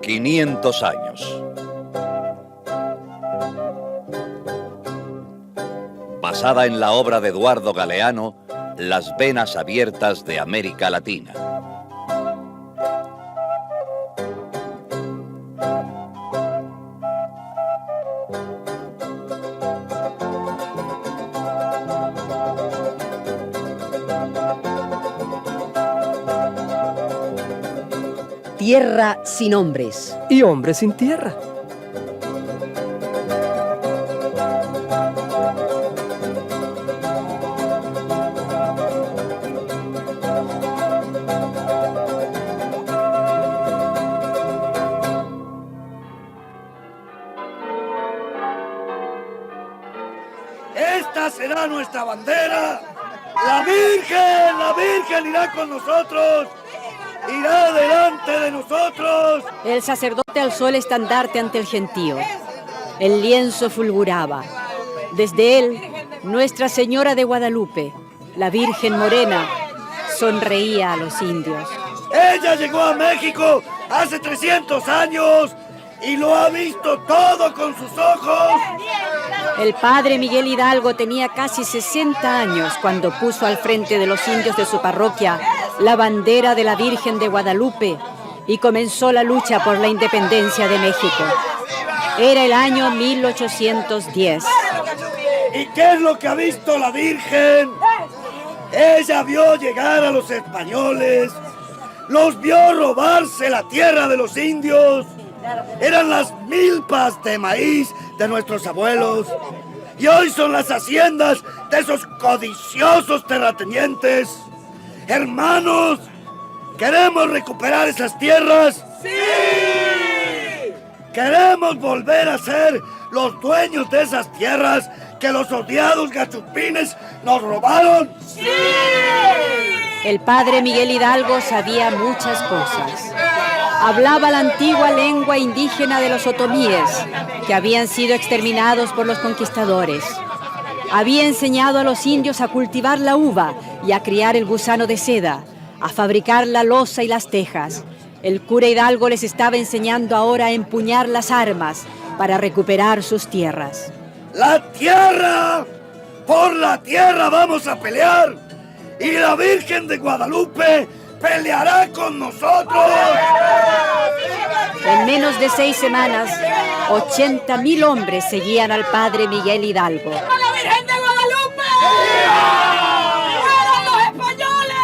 ...500 años. Basada en la obra de Eduardo Galeano, Las venas abiertas de América Latina. Tierra sin hombres. Y hombres sin tierra. Esta será nuestra bandera. La Virgen irá con nosotros. Irá delante de nosotros. El sacerdote alzó el estandarte ante el gentío. El lienzo fulguraba. Desde él, Nuestra Señora de Guadalupe, la Virgen Morena, sonreía a los indios. Ella llegó a México hace 300 años y lo ha visto todo con sus ojos. El padre Miguel Hidalgo tenía casi 60 años cuando puso al frente de los indios de su parroquia la bandera de la Virgen de Guadalupe y comenzó la lucha por la independencia de México. Era el año 1810. ¿Y qué es lo que ha visto la Virgen? Ella vio llegar a los españoles, los vio robarse la tierra de los indios. Eran las milpas de maíz de nuestros abuelos y hoy son las haciendas de esos codiciosos terratenientes. Hermanos, ¿queremos recuperar esas tierras? ¡Sí! ¿Queremos volver a ser los dueños de esas tierras que los odiados gachupines nos robaron? ¡Sí! El padre Miguel Hidalgo sabía muchas cosas. Hablaba la antigua lengua indígena de los otomíes, que habían sido exterminados por los conquistadores. Había enseñado a los indios a cultivar la uva y a criar el gusano de seda, a fabricar la loza y las tejas. El cura Hidalgo les estaba enseñando ahora a empuñar las armas para recuperar sus tierras. ¡La tierra! ¡Por la tierra vamos a pelear! ¡Y la Virgen de Guadalupe peleará con nosotros! En menos de 6 semanas, 80,000 hombres seguían al padre Miguel Hidalgo. ¡Viva la Virgen de Guadalupe! ¡Fueron los españoles!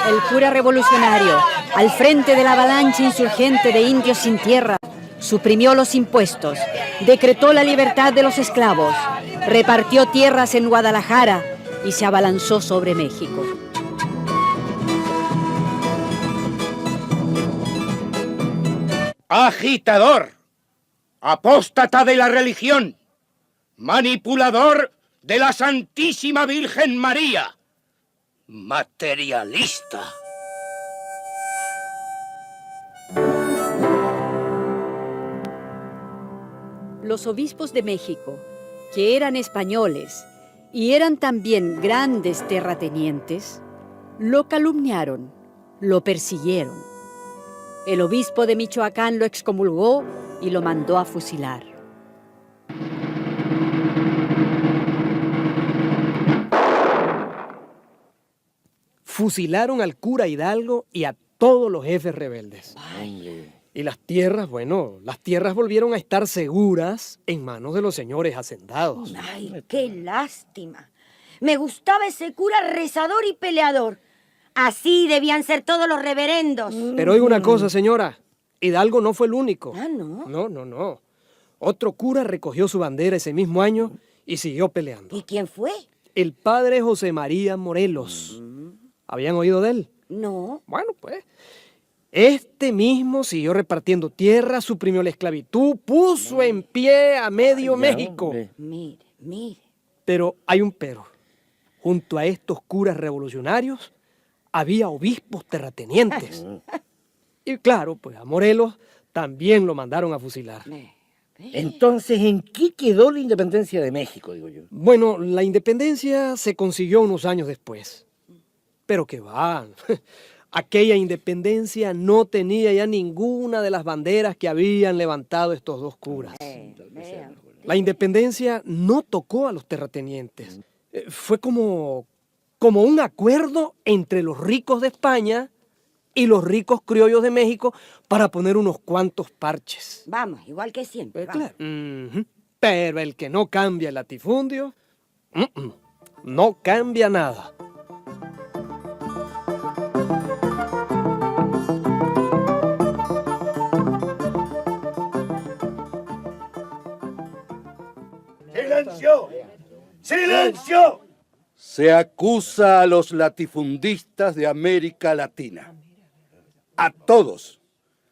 El cura revolucionario, al frente de la avalancha insurgente de indios sin tierra, suprimió los impuestos, decretó la libertad de los esclavos, repartió tierras en Guadalajara y se abalanzó sobre México. Agitador, apóstata de la religión, manipulador de la Santísima Virgen María, materialista. Los obispos de México, que eran españoles y eran también grandes terratenientes, lo calumniaron, lo persiguieron. El obispo de Michoacán lo excomulgó y lo mandó a fusilar. Fusilaron al cura Hidalgo y a todos los jefes rebeldes. Ay. Y las tierras, bueno, las tierras volvieron a estar seguras en manos de los señores hacendados. Ay, qué lástima. Me gustaba ese cura rezador y peleador. Así debían ser todos los reverendos. Pero oiga una cosa, señora. Hidalgo no fue el único. Ah, ¿no? No. Otro cura recogió su bandera ese mismo año y siguió peleando. ¿Y quién fue? El padre José María Morelos. ¿Habían oído de él? No. Bueno, pues, este mismo siguió repartiendo tierra, suprimió la esclavitud, puso en pie a medio México. Mire. Pero hay un pero. Junto a estos curas revolucionarios, había obispos terratenientes. Y claro, pues a Morelos también lo mandaron a fusilar. Entonces, ¿en qué quedó la independencia de México, digo yo? Bueno, la independencia se consiguió unos años después. Pero que va. Aquella independencia no tenía ya ninguna de las banderas que habían levantado estos dos curas. La independencia no tocó a los terratenientes. Fue como un acuerdo entre los ricos de España y los ricos criollos de México para poner unos cuantos parches. Vamos, igual que siempre. Vamos. Ujú. Pero el que no cambia el latifundio, no cambia nada. ¡Silencio! ¡Silencio! Se acusa a los latifundistas de América Latina. A todos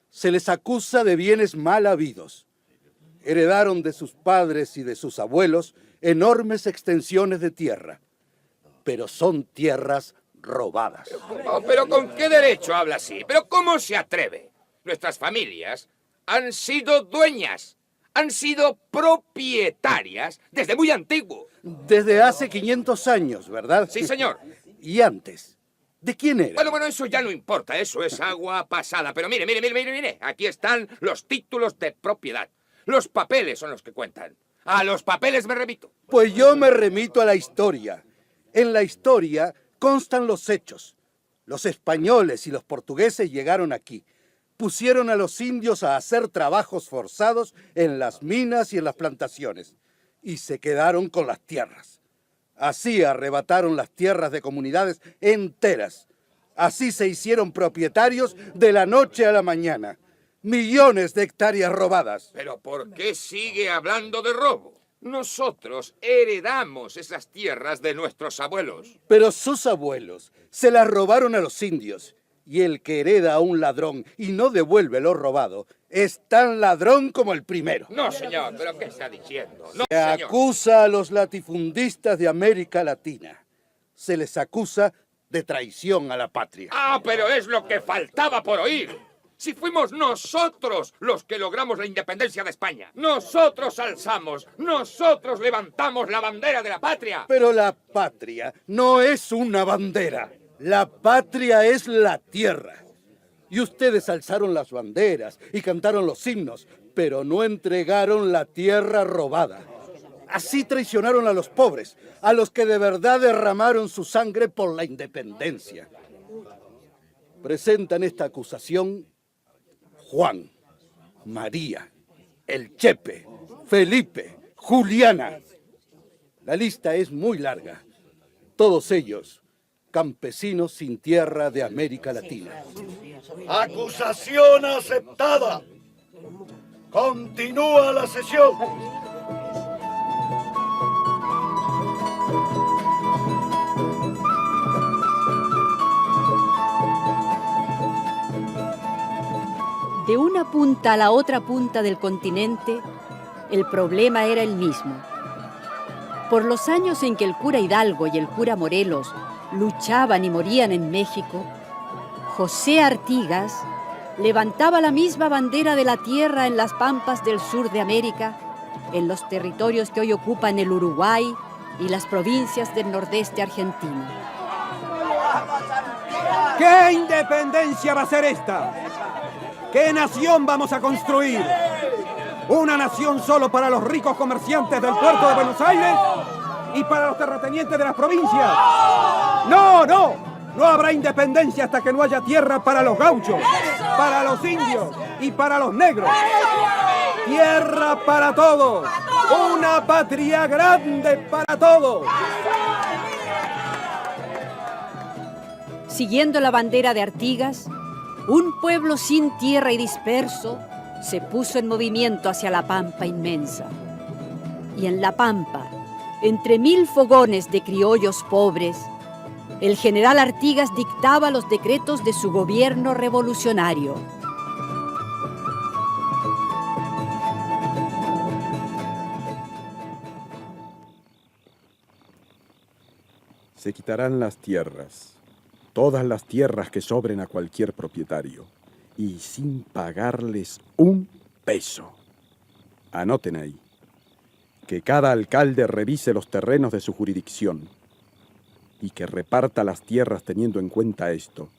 se les acusa de bienes mal habidos. Heredaron de sus padres y de sus abuelos enormes extensiones de tierra, pero son tierras robadas. ¿Pero con qué derecho habla así? ¿Pero cómo se atreve? Nuestras familias han sido dueñas, han sido propietarias desde muy antiguo. Desde hace 500 años, ¿verdad? Sí, señor. ¿Y antes? ¿De quién era? Bueno, eso ya no importa, eso es agua pasada. Pero mire, aquí están los títulos de propiedad. Los papeles son los que cuentan. A los papeles me remito. Pues yo me remito a la historia. En la historia constan los hechos. Los españoles y los portugueses llegaron aquí. Pusieron a los indios a hacer trabajos forzados en las minas y en las plantaciones. Y se quedaron con las tierras. Así arrebataron las tierras de comunidades enteras. Así se hicieron propietarios de la noche a la mañana. Millones de hectáreas robadas. ¿Pero por qué sigue hablando de robo? Nosotros heredamos esas tierras de nuestros abuelos. Pero sus abuelos se las robaron a los indios. Y el que hereda a un ladrón y no devuelve lo robado es tan ladrón como el primero. No, señor, ¿pero qué está diciendo? No, Se señor. acusa a los latifundistas de América Latina. Se les acusa de traición a la patria. Ah, pero es lo que faltaba por oír. Si fuimos nosotros los que logramos la independencia de España. Nosotros alzamos, nosotros levantamos la bandera de la patria. Pero la patria no es una bandera. La patria es la tierra. Y ustedes alzaron las banderas y cantaron los himnos, pero no entregaron la tierra robada. Así traicionaron a los pobres, a los que de verdad derramaron su sangre por la independencia. Presentan esta acusación Juan, María, el Chepe, Felipe, Juliana. La lista es muy larga. Todos ellos campesinos sin tierra de América Latina. Acusación aceptada. Continúa la sesión. De una punta a la otra punta del continente, el problema era el mismo. Por los años en que el cura Hidalgo y el cura Morelos luchaban y morían en México, José Artigas levantaba la misma bandera de la tierra en las pampas del sur de América, en los territorios que hoy ocupan el Uruguay y las provincias del nordeste argentino. ¿Qué independencia va a ser esta? ¿Qué nación vamos a construir? ¿Una nación solo para los ricos comerciantes del puerto de Buenos Aires y para los terratenientes de las provincias? ¡No, no! No habrá independencia hasta que no haya tierra para los gauchos, para los indios y para los negros. Tierra para todos. Una patria grande para todos. Siguiendo la bandera de Artigas, un pueblo sin tierra y disperso se puso en movimiento hacia la pampa inmensa. Y en la pampa, entre 1000 fogones de criollos pobres, el general Artigas dictaba los decretos de su gobierno revolucionario. Se quitarán las tierras, todas las tierras que sobren a cualquier propietario, y sin pagarles un peso. Anoten ahí. Que cada alcalde revise los terrenos de su jurisdicción y que reparta las tierras teniendo en cuenta esto,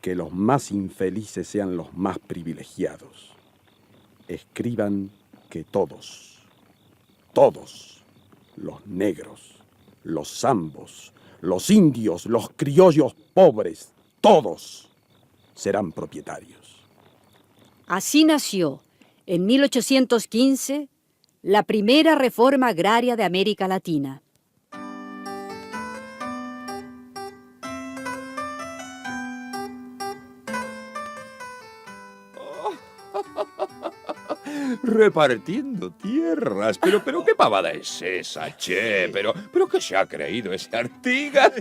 que los más infelices sean los más privilegiados. Escriban que todos, los negros, los zambos, los indios, los criollos pobres, todos serán propietarios. Así nació, en 1815, la primera reforma agraria de América Latina. Repartiendo tierras. Pero ¿qué pavada es esa, che? Pero ¿qué se ha creído ese Artigas?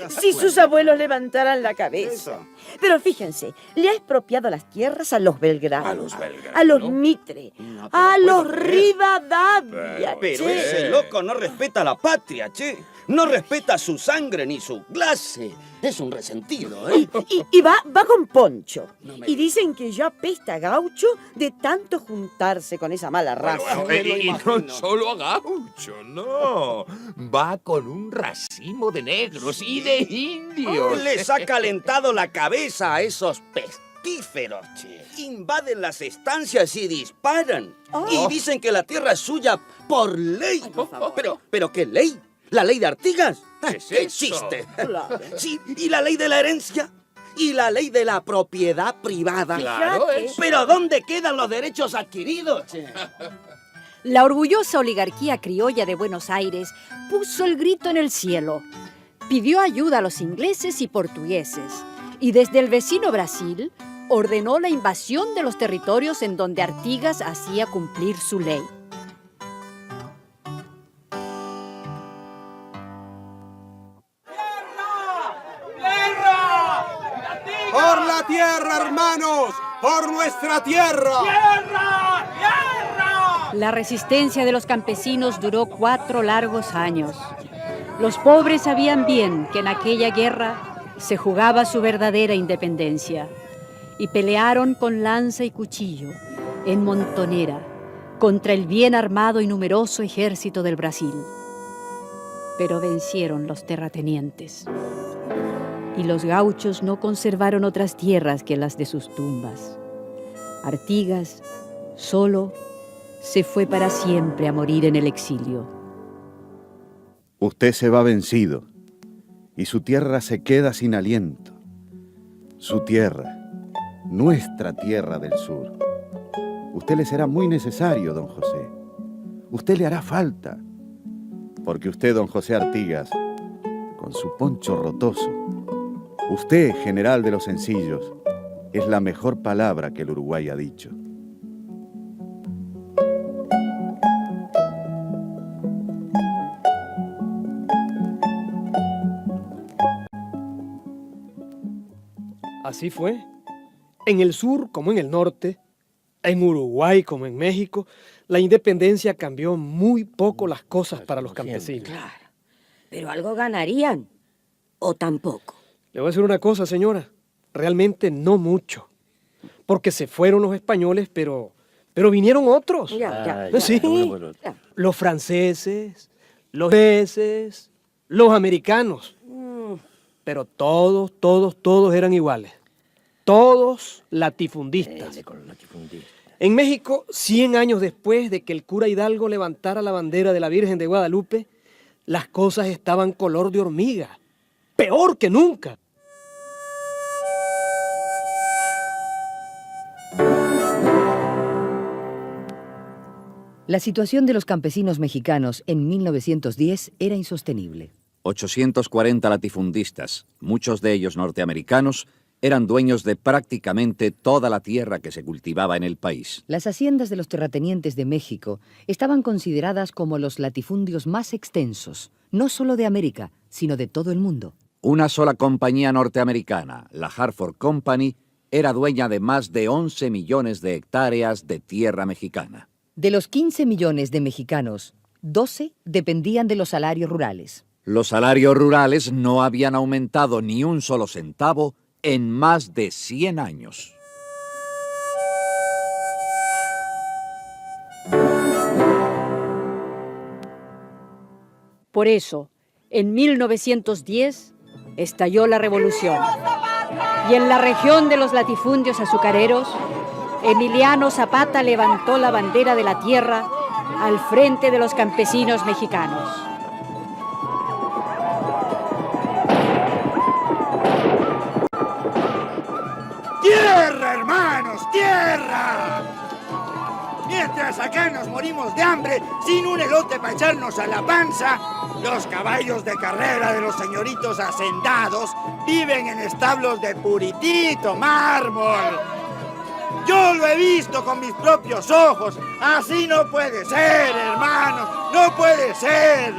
Si sus abuelos levantaran la cabeza. Pero fíjense, le ha expropiado las tierras a los Belgrano. A los Belgrano. A los Mitre. A los Rivadavia. Pero che. ese loco no respeta la patria, che. No respeta su sangre ni su clase. Es un resentido, ¿eh? Y va con poncho. Y dicen que ya apesta gaucho de tanto juntarse con esa mala raza. Y no solo a gaucho, no. Va con un racimo de negros y de indios. Les ha calentado la cabeza a esos pestíferos, che. Invaden las estancias y disparan. Y dicen que la tierra es suya por ley. ¿Pero qué ley? ¿La ley de Artigas? ¿Qué es ¿Qué eso? existe? Sí, ¿y la ley de la herencia? ¿Y la ley de la propiedad privada? Claro, eso. ¿Pero dónde quedan los derechos adquiridos, che? La orgullosa oligarquía criolla de Buenos Aires puso el grito en el cielo. Pidió ayuda a los ingleses y portugueses. Y desde el vecino Brasil ordenó la invasión de los territorios en donde Artigas hacía cumplir su ley. ¡Por la tierra, hermanos! ¡Por nuestra tierra! La resistencia de los campesinos duró 4 largos años. Los pobres sabían bien que en aquella guerra se jugaba su verdadera independencia y pelearon con lanza y cuchillo, en montonera, contra el bien armado y numeroso ejército del Brasil. Pero vencieron los terratenientes. Y los gauchos no conservaron otras tierras que las de sus tumbas. Artigas, solo, se fue para siempre a morir en el exilio. Usted se va vencido y su tierra se queda sin aliento. Su tierra, nuestra tierra del sur. Usted le será muy necesario, don José. Usted le hará falta, porque usted, don José Artigas, con su poncho rotoso, usted, general de los sencillos, es la mejor palabra que el Uruguay ha dicho. Así fue. En el sur como en el norte, en Uruguay como en México, la independencia cambió muy poco las cosas para los campesinos. Claro. Pero algo ganarían. O tampoco. Le voy a decir una cosa, señora. Realmente no mucho. Porque se fueron los españoles, pero vinieron otros. Sí. Los franceses, los ingleses, los americanos. Pero todos eran iguales. Todos latifundistas. En México, 100 años después de que el cura Hidalgo levantara la bandera de la Virgen de Guadalupe, las cosas estaban color de hormiga. Peor que nunca. La situación de los campesinos mexicanos en 1910 era insostenible. 840 latifundistas, muchos de ellos norteamericanos, eran dueños de prácticamente toda la tierra que se cultivaba en el país. Las haciendas de los terratenientes de México estaban consideradas como los latifundios más extensos, no solo de América, sino de todo el mundo. Una sola compañía norteamericana, la Hartford Company, era dueña de más de 11 millones de hectáreas de tierra mexicana. De los 15 millones de mexicanos, 12 dependían de los salarios rurales. Los salarios rurales no habían aumentado ni un solo centavo en más de 100 años. Por eso, en 1910, estalló la revolución. Y en la región de los latifundios azucareros, Emiliano Zapata levantó la bandera de la tierra al frente de los campesinos mexicanos. ¡Tierra, hermanos, tierra! Mientras acá nos morimos de hambre, sin un elote para echarnos a la panza, los caballos de carrera de los señoritos hacendados viven en establos de puritito mármol. Yo lo he visto con mis propios ojos. Así no puede ser, hermanos, no puede ser.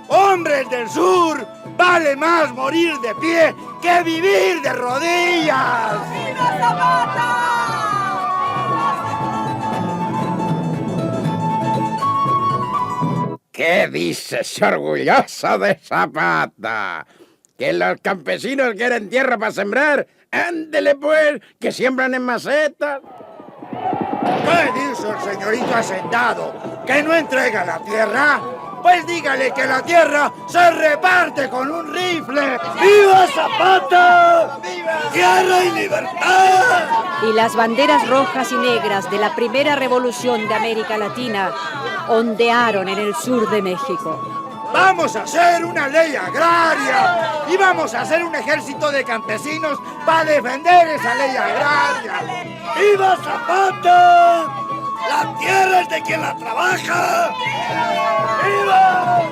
Hombres del sur, vale más morir de pie que vivir de rodillas. ¡Viva Zapata! ¿Qué dices, orgulloso de Zapata? ¿Que los campesinos quieren tierra para sembrar? Ándele pues, que siembran en macetas. ¿Qué dice el señorito hacendado? ¿Que no entrega la tierra? Pues dígale que la tierra se reparte con un rifle. ¡Viva Zapata! ¡Viva! ¡Tierra y libertad! Y las banderas rojas y negras de la primera revolución de América Latina ondearon en el sur de México. Vamos a hacer una ley agraria y vamos a hacer un ejército de campesinos para defender esa ley agraria. ¡Viva Zapata! ¡La tierra es de quien la trabaja! ¡Viva!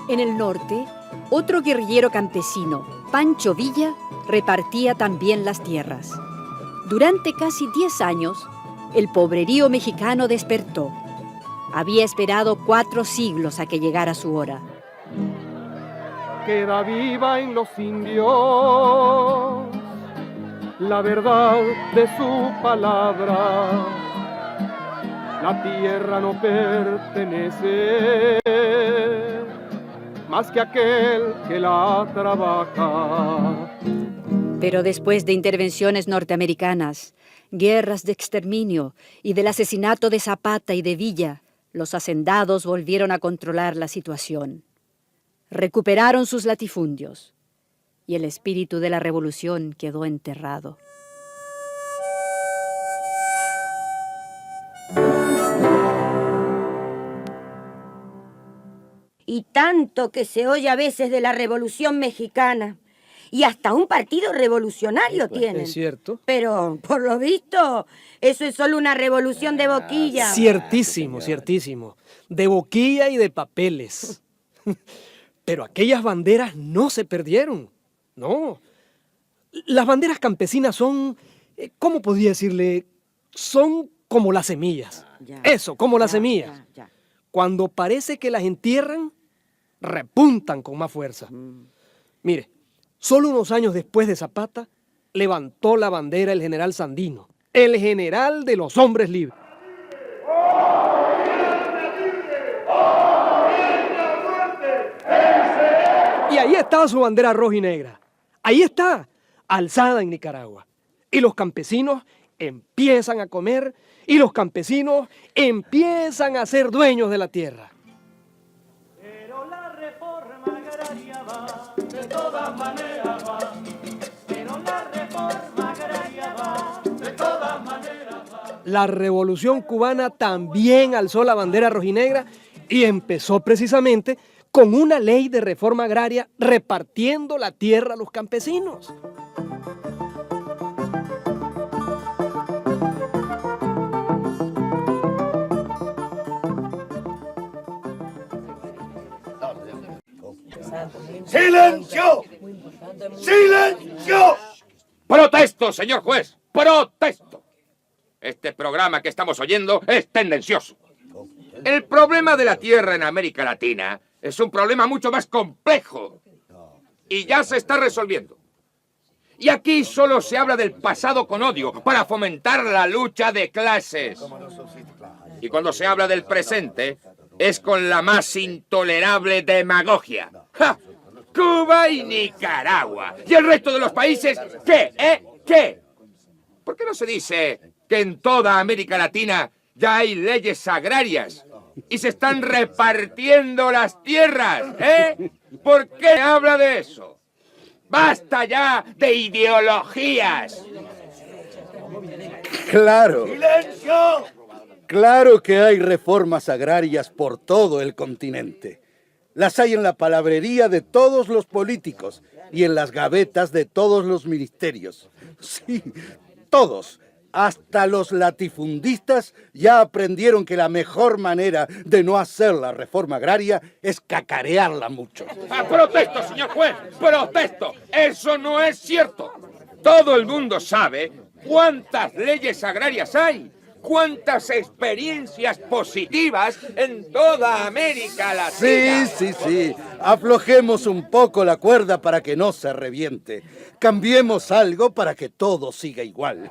En el norte, otro guerrillero campesino, Pancho Villa, repartía también las tierras. Durante casi 10 años, el pobrerío mexicano despertó. Había esperado 4 siglos a que llegara su hora. Queda viva en los indios la verdad de su palabra. La tierra no pertenece más que a aquel que la trabaja. Pero después de intervenciones norteamericanas, guerras de exterminio y del asesinato de Zapata y de Villa, los hacendados volvieron a controlar la situación. Recuperaron sus latifundios y el espíritu de la revolución quedó enterrado. Y tanto que se oye a veces de la Revolución Mexicana. Y hasta un partido revolucionario tienen. Es cierto. Pero, por lo visto, eso es solo una revolución de boquilla. Ciertísimo, ciertísimo. De boquilla y de papeles. Pero aquellas banderas no se perdieron. No. Las banderas campesinas son, ¿cómo podría decirle? Son como las semillas. Eso, como las semillas. Cuando parece que las entierran, repuntan con más fuerza. Mire, solo unos años después de Zapata, levantó la bandera el general Sandino, el general de los hombres libres. Y ahí estaba su bandera roja y negra. Ahí está, alzada en Nicaragua. Y los campesinos empiezan a comer y los campesinos empiezan a ser dueños de la tierra. Pero la reforma agraria va, de todas maneras va. Pero la reforma agraria va, de todas maneras va. La revolución cubana también alzó la bandera rojinegra y empezó precisamente con una ley de reforma agraria repartiendo la tierra a los campesinos. ¡Silencio! ¡Silencio! ¡Protesto, señor juez! ¡Protesto! Este programa que estamos oyendo es tendencioso. El problema de la tierra en América Latina es un problema mucho más complejo. Y ya se está resolviendo. Y aquí solo se habla del pasado con odio para fomentar la lucha de clases. Y cuando se habla del presente, es con la más intolerable demagogia. ¡Ja! Cuba y Nicaragua. ¿Y el resto de los países qué? ¿Qué? ¿Por qué no se dice que en toda América Latina ya hay leyes agrarias y se están repartiendo las tierras? ¿Por qué habla de eso? ¡Basta ya de ideologías! Claro. ¡Silencio! Claro que hay reformas agrarias por todo el continente. Las hay en la palabrería de todos los políticos y en las gavetas de todos los ministerios. Sí, todos. Hasta los latifundistas ya aprendieron que la mejor manera de no hacer la reforma agraria es cacarearla mucho. ¡Protesto, señor juez! ¡Protesto! ¡Eso no es cierto! Todo el mundo sabe cuántas leyes agrarias hay, cuántas experiencias positivas en toda América Latina. Sí. Aflojemos un poco la cuerda para que no se reviente. Cambiemos algo para que todo siga igual.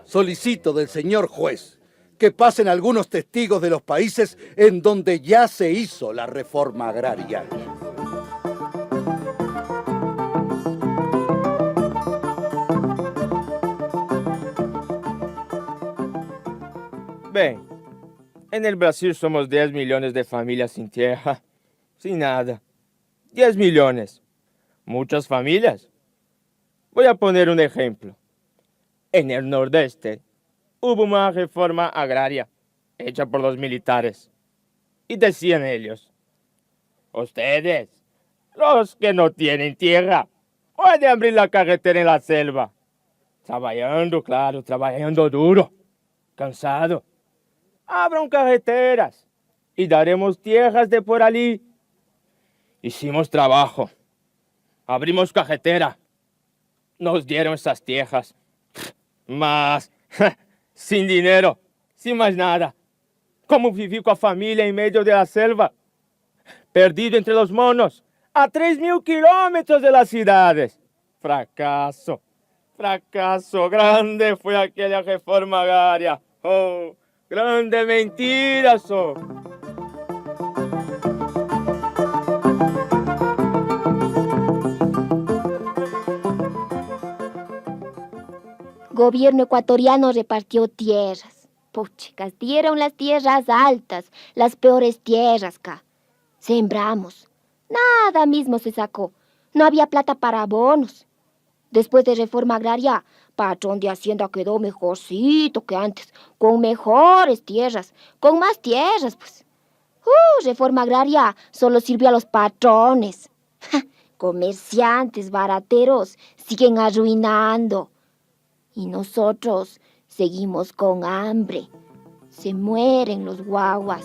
Solicito del señor juez que pasen algunos testigos de los países en donde ya se hizo la reforma agraria. Ven, en el Brasil somos 10 millones de familias sin tierra, sin nada. 10 millones. Muchas familias. Voy a poner un ejemplo. En el Nordeste hubo una reforma agraria hecha por los militares. Y decían ellos, ustedes, los que no tienen tierra, pueden abrir la carretera en la selva. Trabajando, claro, trabajando duro, cansado. Abran carreteras y daremos tierras de por allí. Hicimos trabajo. Abrimos carretera. Nos dieron esas tierras. Mas, sin dinero, sin más nada. ¿Cómo viví con la familia en medio de la selva? Perdido entre los monos, a 3.000 kilómetros de las ciudades. Fracaso, fracaso, grande fue aquella reforma agraria. Oh, grande mentira, Gobierno ecuatoriano repartió tierras. Puchicas, dieron las tierras altas, las peores tierras, ca. Sembramos. Nada mismo se sacó. No había plata para abonos. Después de reforma agraria, patrón de Hacienda quedó mejorcito que antes, con mejores tierras, con más tierras, pues. Reforma agraria solo sirvió a los patrones. Comerciantes barateros siguen arruinando. Y nosotros seguimos con hambre. Se mueren los guaguas.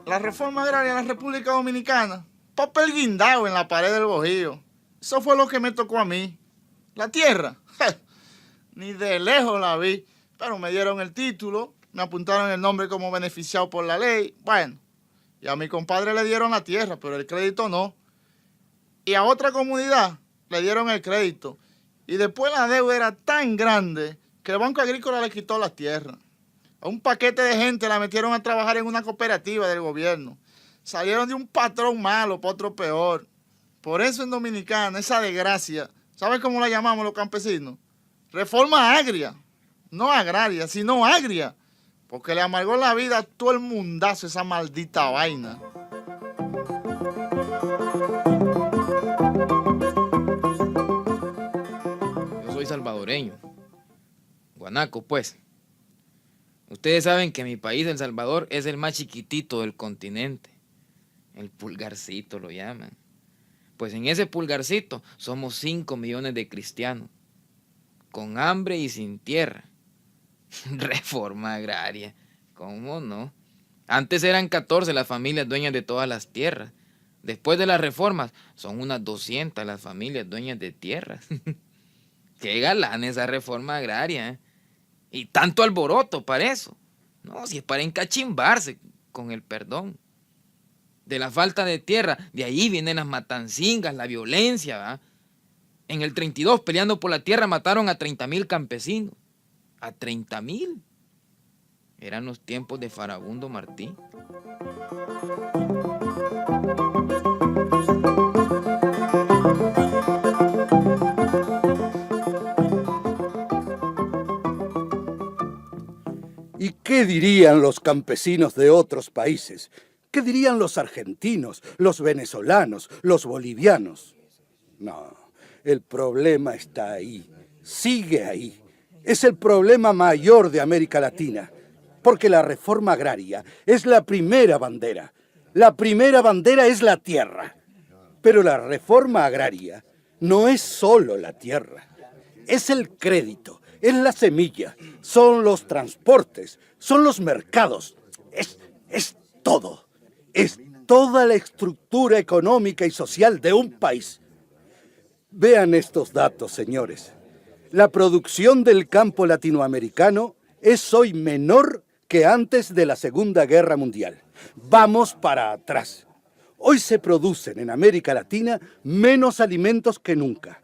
La reforma agraria en la República Dominicana. Papel guindado en la pared del bojío. Eso fue lo que me tocó a mí. La tierra. Ni de lejos la vi. Pero me dieron el título. Me apuntaron el nombre como beneficiado por la ley. Bueno, y a mi compadre le dieron la tierra, pero el crédito no. Y a otra comunidad le dieron el crédito. Y después la deuda era tan grande que el Banco Agrícola le quitó la tierra. A un paquete de gente la metieron a trabajar en una cooperativa del gobierno. Salieron de un patrón malo para otro peor. Por eso en Dominicana, esa desgracia, ¿sabes cómo la llamamos los campesinos? Reforma agria. No agraria, sino agria. Porque le amargó la vida a todo el mundazo esa maldita vaina. Yo soy salvadoreño. Guanaco, pues. Ustedes saben que mi país, El Salvador, es el más chiquitito del continente. El pulgarcito lo llaman. Pues en ese pulgarcito somos 5 millones de cristianos. Con hambre y sin tierra. Reforma agraria. ¿Cómo no? Antes eran 14 las familias dueñas de todas las tierras. Después de las reformas, son unas 200 las familias dueñas de tierras. Qué galán esa reforma agraria, ¿eh? Y tanto alboroto para eso. No, si es para encachimbarse, con el perdón. De la falta de tierra, de ahí vienen las matancingas, la violencia, ¿va? En el 32, peleando por la tierra, mataron a 30,000 campesinos. ¿A 30,000? Eran los tiempos de Farabundo Martí. ¿Y qué dirían los campesinos de otros países? ¿Qué dirían los argentinos, los venezolanos, los bolivianos? No, el problema está ahí, sigue ahí. Es el problema mayor de América Latina, porque la reforma agraria es la primera bandera. La primera bandera es la tierra. Pero la reforma agraria no es solo la tierra, es el crédito, es la semilla, son los transportes, son los mercados, es todo. Es toda la estructura económica y social de un país. Vean estos datos, señores. La producción del campo latinoamericano es hoy menor que antes de la Segunda Guerra Mundial. Vamos para atrás. Hoy se producen en América Latina menos alimentos que nunca.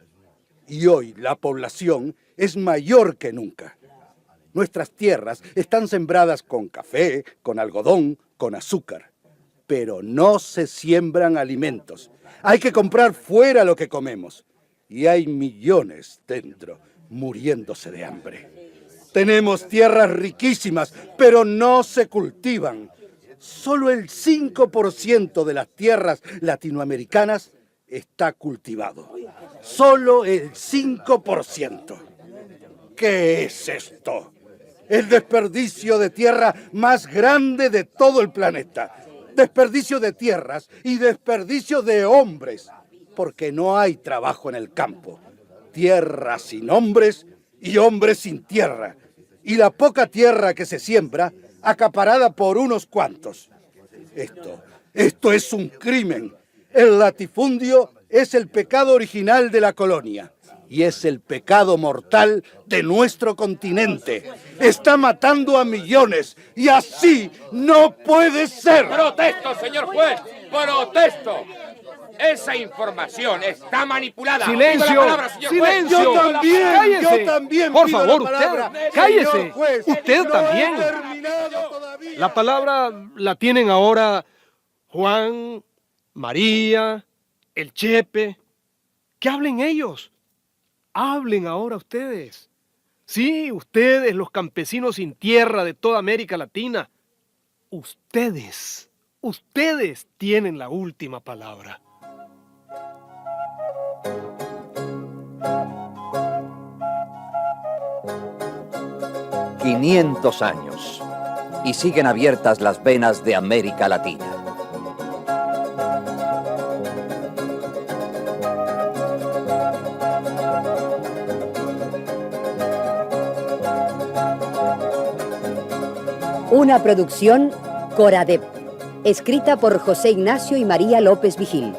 Y hoy la población es mayor que nunca. Nuestras tierras están sembradas con café, con algodón, con azúcar. Pero no se siembran alimentos. Hay que comprar fuera lo que comemos. Y hay millones dentro muriéndose de hambre. Tenemos tierras riquísimas, pero no se cultivan. Solo el 5% de las tierras latinoamericanas está cultivado. Solo el 5%. ¿Qué es esto? El desperdicio de tierra más grande de todo el planeta. Desperdicio de tierras y desperdicio de hombres, porque no hay trabajo en el campo. Tierra sin hombres y hombres sin tierra. Y la poca tierra que se siembra, acaparada por unos cuantos. Esto es un crimen. El latifundio es el pecado original de la colonia. Y es el pecado mortal de nuestro continente. Está matando a millones. Y así no puede ser. ¡Protesto, señor juez! ¡Protesto! Esa información está manipulada. ¡Silencio! Pido la palabra, señor ¡Silencio! juez. ¡Cállese! Yo también Por pido favor, la palabra. usted, cállese. Señor juez, Usted no también. he terminado todavía. La palabra la tienen ahora Juan, María, el Chepe. Que hablen ellos. Hablen ahora ustedes. Sí, ustedes, los campesinos sin tierra de toda América Latina. Ustedes tienen la última palabra. ...500 años... y siguen abiertas las venas de América Latina. Una producción Coradep, escrita por José Ignacio y María López Vigil.